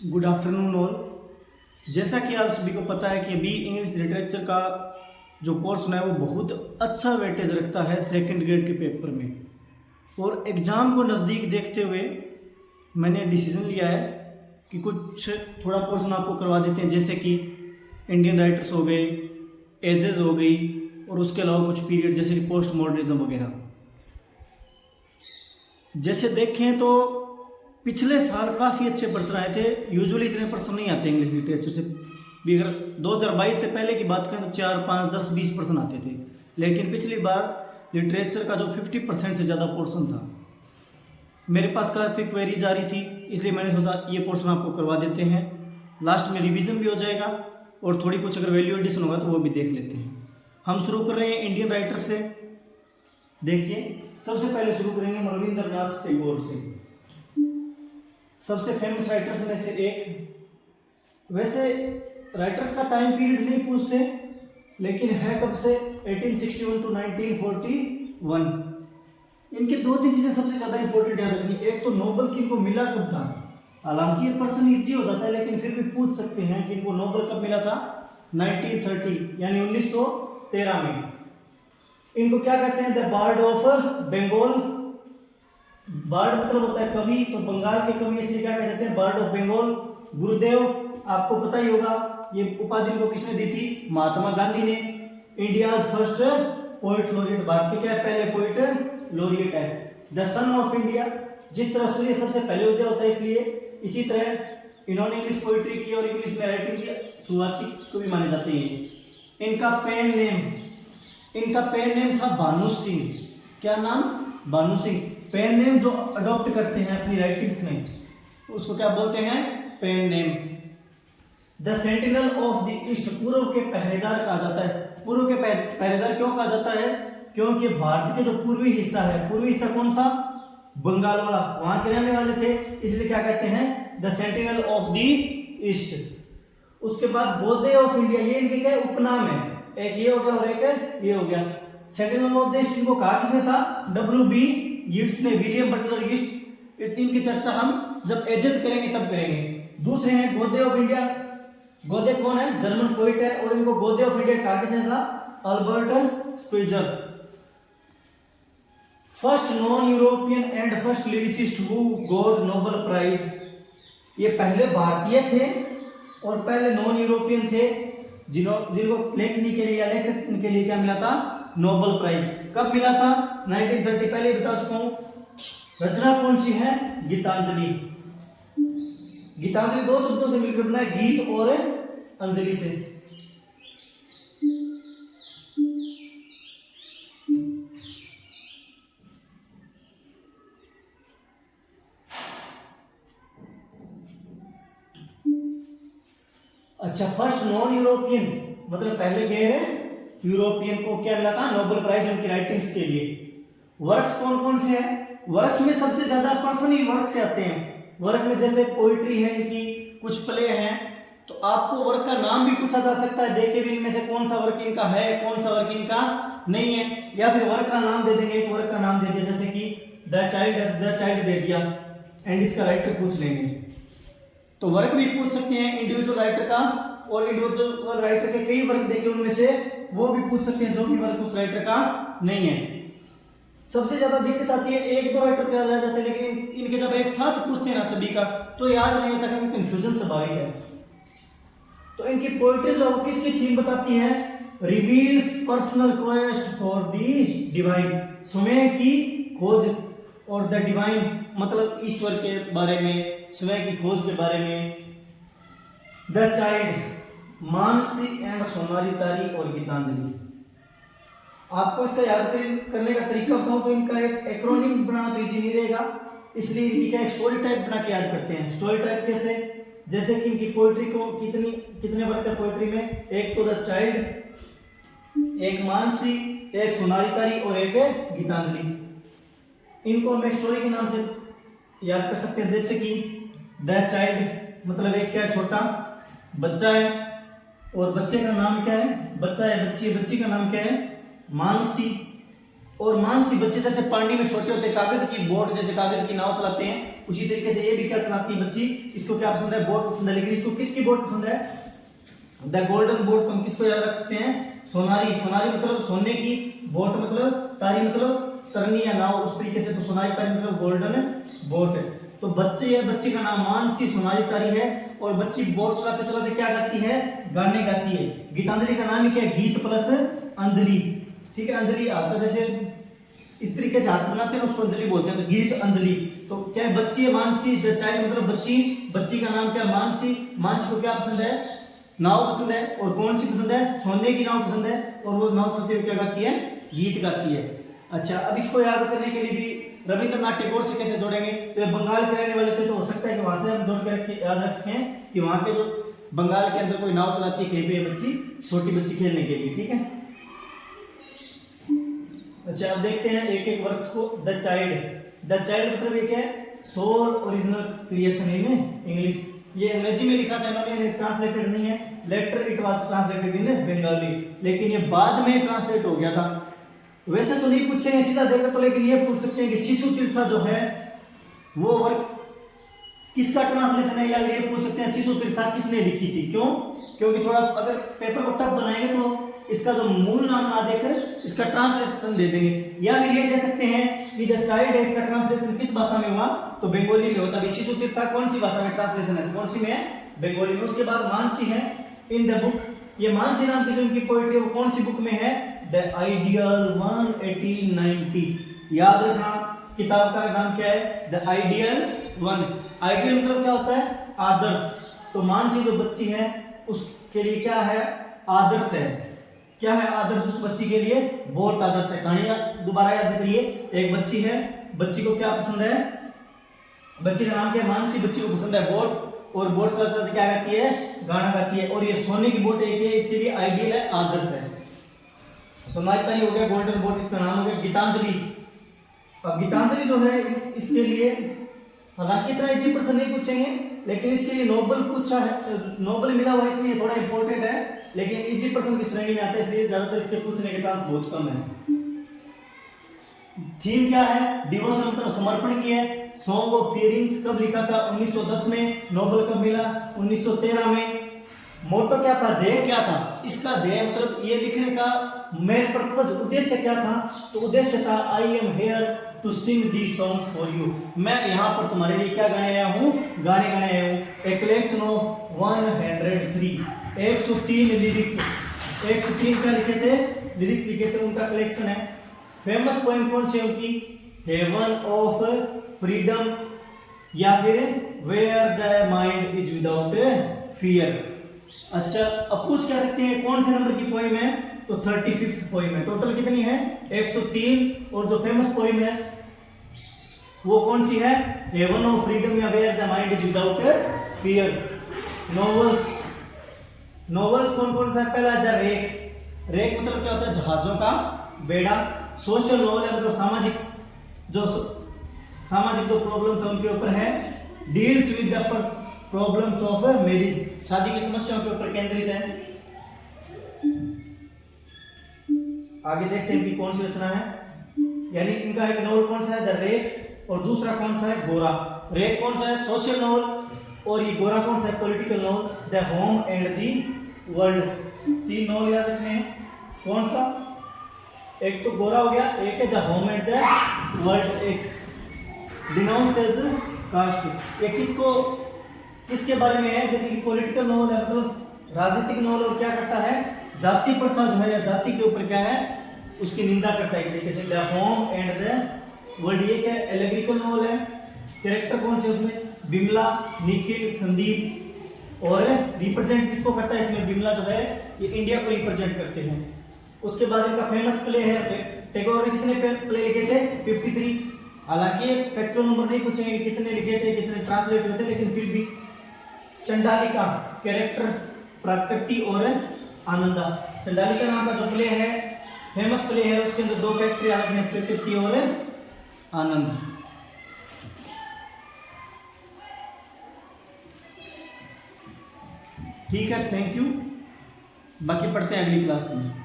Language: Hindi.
Good afternoon all. जैसा कि आप सभी को पता है कि अभी इंग्लिश लिटरेचर का जो कोर्स होना है वो बहुत अच्छा वेटेज रखता है सेकंड ग्रेड के पेपर में। और एग्ज़ाम को नज़दीक देखते हुए मैंने डिसीज़न लिया है कि कुछ थोड़ा पोर्शन आपको करवा देते हैं, जैसे कि इंडियन राइटर्स हो गए, एजेस हो गई, और उसके अलावा कुछ पीरियड जैसे कि पोस्ट मॉडर्निज्म वगैरह। जैसे देखें तो पिछले साल काफ़ी अच्छे पर्सन आए थे। यूजुअली इतने पर्सन नहीं आते इंग्लिश लिटरेचर से भी। अगर 2022 से पहले की बात करें तो 4, 5, 10, 20% आते थे, लेकिन पिछली बार लिटरेचर का जो 50% से ज़्यादा पोर्शन था। मेरे पास काफ़ी क्वेरीज आ रही थी, इसलिए मैंने सोचा ये पोर्शन आपको करवा देते हैं। लास्ट में रिवीजन भी हो जाएगा और थोड़ी कुछ अगर वैल्यू एडिशन होगा तो वो भी देख लेते हैं। हम शुरू कर रहे हैं इंडियन राइटर से। देखिए, सबसे पहले शुरू करेंगे रविंद्रनाथ टैगोर से, सबसे फेमस राइटर्स में से एक। वैसे राइटर्स का टाइम पीरियड नहीं पूछते, लेकिन है कब से 1861 टू 1941। इनके दो तीन चीजें सबसे ज्यादा इंपॉर्टेंट याद रखनी। एक तो नोबल की इनको मिला कब था। हालांकि ये पर्सन इजी हो जाता है, लेकिन फिर भी पूछ सकते हैं कि इनको नोबल कब मिला था। 1930 यानी 1913 में। इनको क्या कहते हैं? The bard of Bengal. Bard मतलब होता है कवि, तो बंगाल के कवि इसलिए क्या कहते हैं? Bard of Bengal. गुरुदेव, आपको पता ही होगा ये उपाधि इनको किसने दी थी? महात्मा गांधी ने। India's first poet laureate, Bharat के क्या पहले पोइट लॉरिएट है। द सन ऑफ इंडिया, जिस तरह सूर्य सबसे पहले उदय होता है, इसलिए इसी तरह इन्होंने इंग्लिश पोइट्री की और इंग्लिश में राइटिंग की शुरुआती कवि माने जाते हैं। इनका पेन नेम था भानु सिंह। क्या नाम? भानु सिंह। पेन नेम जो अडॉप्ट करते हैं अपनी राइटिंग्स में उसको क्या बोलते हैं? Pen name. The sentinel of the east, पूर्व के पहरेदार कहा जाता है। पूर्व के पहरेदार क्यों कहा जाता है? क्योंकि भारत के जो पूर्वी हिस्सा है, पूर्वी हिस्सा कौन सा? बंगाल वाला, वहां के रहने वाले थे, इसलिए क्या कहते हैं? The sentinel of the east. उसके बाद गोदे ऑफ इंडिया, ये इनके क्या उपनाम है। एक ये हो गया और एक ये हो गया। सेंटिनल ऑफ द ईस्ट इनको कहा किसने था? W.B. यीट्स ने, विलियम बटलर ईस्ट। इनकी चर्चा हम जब एजेस करेंगे तब करेंगे। दूसरे हैं गोदे ऑफ इंडिया। गोदे कौन है? जर्मन पोइट है, और इनको गोदे ऑफ इंडिया कहा किसने था? Albert Schweitzer. First non European and first lyricist who got Nobel prize. ये पहले भारतीय थे और पहले नॉन यूरोपियन थे जिनको लेखनी के लिए या लेखन के लिए क्या मिला था? Nobel prize. कब मिला था? 1930। पहले बता चुका हूं। रचना कौन सी है? गीतांजलि। गीतांजलि दो शब्दों से मिलकर बना है, गीत और अंजलि से। अच्छा, फर्स्ट नॉन यूरोपियन मतलब पहले गए यूरोपियन को क्या मिला था? नोबेल प्राइज उनकी राइटिंग्स के लिए। वर्क्स कौन कौन से हैं? वर्क्स में सबसे ज्यादा पर्सन ही वर्क से आते हैं। वर्क में जैसे पोइट्री है इनकी, कुछ प्ले हैं, तो आपको वर्क का नाम भी पूछा जा सकता है देखे भी इनमें से कौन सा वर्क इनका है, कौन सा वर्क इनका नहीं है। या फिर वर्क का नाम दे देंगे, एक वर्क का नाम दे दिया जैसे कि द चाइल्ड दे दिया, एंड इसका राइटर पूछ लेंगे। तो वर्क भी पूछ सकते हैं इंडिविजुअल राइटर का, और इंडिविजुअल राइटर के कई वर्क देके उनमें से वो भी पूछ सकते हैं जो भी वर्क उस राइटर का नहीं है। सबसे ज्यादा दिक्कत आती है, एक दो राइटर क्या रह जाते हैं, लेकिन इनके जब एक साथ पूछते हैं ना सभी का, तो याद नहीं होता, क्योंकि कंफ्यूजन स्वाभाविक है। तो इनकी पोइट्री जो किसकी थीम बताती है? Reveals personal quest for the divine, स्वयं की खोज, और द डिवाइन मतलब ईश्वर के बारे में, स्वयं की खोज के बारे में। The child, Mansi and Sonali तारी और गीतांजलि। आपको इसका याद करने का तरीका बताऊं तो इनका एक एक्रोनिम बनाना तो इजी नहीं रहेगा, इसलिए इनकी क्या स्टोरी टाइप बना के याद करते हैं। स्टोरी टाइप कैसे? जैसे कि इनकी पोइट्री को कितने वर्ग है पोइट्री में? एक तो द चाइल्ड, एक मानसी, एक सोनाली तारी और एक गीतांजलि। इनको हम एक स्टोरी के नाम से याद कर सकते हैं, जैसे कि द चाइल्ड मतलब एक क्या? छोटा बच्चा है, और बच्चे का नाम क्या है? बच्चा है, बच्ची है, बच्ची का नाम क्या है? मानसी। और मानसी बच्चे जैसे पानी में छोटे होते कागज की बोट जैसे कागज की नाव चलाते हैं, उसी तरीके से ये भी क्या चलाती है बच्ची, इसको क्या पसंद है, बोट पसंद है। लेकिन इसको किसकी बोट पसंद है, द गोल्डन बोट। हम किसको याद रख सकते हैं, सोनारी। सोनारी मतलब सोने की, बोट मतलब तारी मतलब तरनी या नाव, उस तरीके से। तो सोनारी तारी मतलब गोल्डन बोट। तो बच्चे या बच्ची का नाम मानसी सोनारी तारी है, और बच्ची बोट चलाते चलाते क्या गाती है, गाने गाती है। गीतांजलि का नाम ही क्या है, गीत प्लस अंजलि। ठीक है, अंजलि आपका जैसे इस तरीके से हाथ बनाते हैं उसको अंजलि बोलते हैं, तो गीत अंजलि। तो क्या है, बच्ची है मानसी, द चाइल्ड मतलब बच्ची, बच्ची का नाम क्या, मानसी। मानसी को क्या पसंद है, नाव पसंद है। और कौन सी पसंद है, सोने की नाव पसंद है। और वो नाव चलते हुए क्या गाती है, गीत गाती है। अच्छा, अब इसको याद करने के लिए भी रविंद्रनाथ टैगोर से कैसे जोड़ेंगे, तो ये बंगाल के रहने वाले थे, तो हो सकता है कि वहां से हम जोड़ के याद रख सकें कि वहां के जो बंगाल के अंदर कोई नाव चलाती है कहीं पे बच्ची, छोटी बच्ची खेलने के लिए। ठीक है, अच्छा अब देखते हैं एक एक वर्ड को। द चाइल्ड, द चाइल्ड मतलब एक है soul original creation in English. ये अंग्रेजी में लिखा था इन्होंने, ट्रांसलेटेड नहीं है। Later it was translated in Bengali, लेकिन ये बाद में ट्रांसलेट हो गया था। वैसे तो नहीं पूछेंगे सीधा देखो तो, लेकिन ये पूछ सकते हैं कि शिशु तीर्थ जो है वो वर्क किसका ट्रांसलेशन है, या ये पूछ सकते हैं शिशु तीर्थ किसने लिखी थी। क्यों, क्योंकि थोड़ा अगर पेपर को टफ बनाएंगे तो इसका जो मूल नाम ना देकर इसका ट्रांसलेशन दे देंगे। या फिर ये दे सकते हैं कि द चाइल्ड है, इसका ट्रांसलेशन किस भाषा में हुआ, तो बंगाली में होता है। शिशु तीर्थ कौन सी भाषा में ट्रांसलेशन है, कौन सी में है, बंगाली में। उसके बाद मानसी है इन द बुक, ये मानसी नाम की जो इनकी पोएट्री है वो कौन सी बुक में है, द आइडियल 1890। याद रखना किताब का नाम क्या है, द आइडियल 1। आइडियल मतलब क्या होता है, आदर्श। तो मानसी जो बच्ची है उसके लिए क्या है, आदर्श है। क्या है आदर्श उस बच्ची के लिए, बहुत आदर्श है। कहानी दोबारा याद करिए, एक बच्ची है, बच्ची को क्या पसंद है, बच्ची का नाम क्या है, मानसी। बच्ची को पसंद है बोट, और बोट चलाते क्या गाती है, गाना गाती है। और ये सोने की बोट एक है, इसके लिए आइडियल है, आदर्श है। सोनारी तारी हो गया, गोल्डन बोट इसका नाम हो गया। गीतांजलि, अब गीतांजलि जो है इसके लिए हालांकि इतना इजी प्रश्न नहीं पूछेंगे, लेकिन इसके लिए नोबेल पूछा है, नोबेल मिला हुआ इसलिए थोड़ा इंपॉर्टेंट है। लेकिन इजी प्रश्न की श्रेणी में आता है, इसलिए ज्यादातर इसके पूछने के चांस बहुत कम है। थीम क्या है, डिवोशन मतलब समर्पण की है। सॉन्ग ऑफ फियरिंग्स कब लिखा था, 1910 में। नोबेल कब मिला, 1913 में। मोटो क्या था, ध्येय क्या था, इसका ध्येय मतलब ये लिखने का मेन पर्पस, उद्देश्य क्या था, तो उद्देश्य था I am here to sing the songs for you. मैं यहाँ पर तुम्हारे लिए क्या गाने आया हूँ, गाने गाने आया हूँ। ए कलेक्शन ऑफ 103, 103 लिरिक्स, 103 क्या लिखे थे, लिरिक्स लिखे थे, उनका कलेक्शन है। फेमस पोएम कौन सी है उनकी, हेवन ऑफ फ्रीडम, या फिर where the mind is without fear. अच्छा, अब पूछ क्या सकते हैं कौन से नंबर की पोएम है, तो 35th पोएम है। टोटल कितनी है, 103। और जो फेमस पोएम है वो कौन सी है, हेवन ऑफ फ्रीडम या where the mind is without fear. Novels, novels कौन कौन सा है, पहला द रेक। रेक मतलब क्या होता है, जहाजों का बेड़ा। सोशल नॉवल है मतलब सामाजिक जो प्रॉब्लम्स है उनके ऊपर है। Deals with the problems of marriage, शादी की समस्याओं के ऊपर केंद्रित है। आगे देखते हैं कि कौन सी रचना है, यानी इनका एक नॉवल कौन सा है, द रेक, और दूसरा कौन सा है, गोरा। रेक कौन सा है, सोशल नॉवल, और ये गोरा कौन सा है, political novel, the home and the world. 3 novel याद रखने हैं, कौन सा, एक तो गोरा हो गया, एक है the home and the world, एक डिनाउंसेस कास्ट। ये किसके बारे में है, जैसे कि पॉलिटिकल नॉवल है मतलब राजनीतिक नॉवल, और क्या करता है, जाति प्रथा जो है या जाति के ऊपर क्या है उसकी निंदा करता है एक तरीके से। The home and the world, ये क्या एलेग्रिकल नॉवल है। कैरेक्टर कौन से उसमें, बिमला, निखिल, संदीप। और रिप्रेजेंट किसको करता है इसमें, बिमला जो है ये इंडिया को रिप्रेजेंट करते हैं। उसके बाद इनका फेमस प्ले है, टैगोर ने कितने प्ले लिखे थे, 53। हालांकि फैक्चुअल नंबर नहीं पूछेंगे कितने लिखे थे, कितने ट्रांसलेट हुए थे, लेकिन फिर भी। चंडालिका, कैरेक्टर प्रकृति और आनंदा। चंडालिका नाम का जो प्ले है, फेमस प्ले है, उसके अंदर 2 कैरेक्टर याद रखने, प्रकृति और आनंद। ठीक है, थैंक यू। बाकी पढ़ते हैं अगली क्लास में।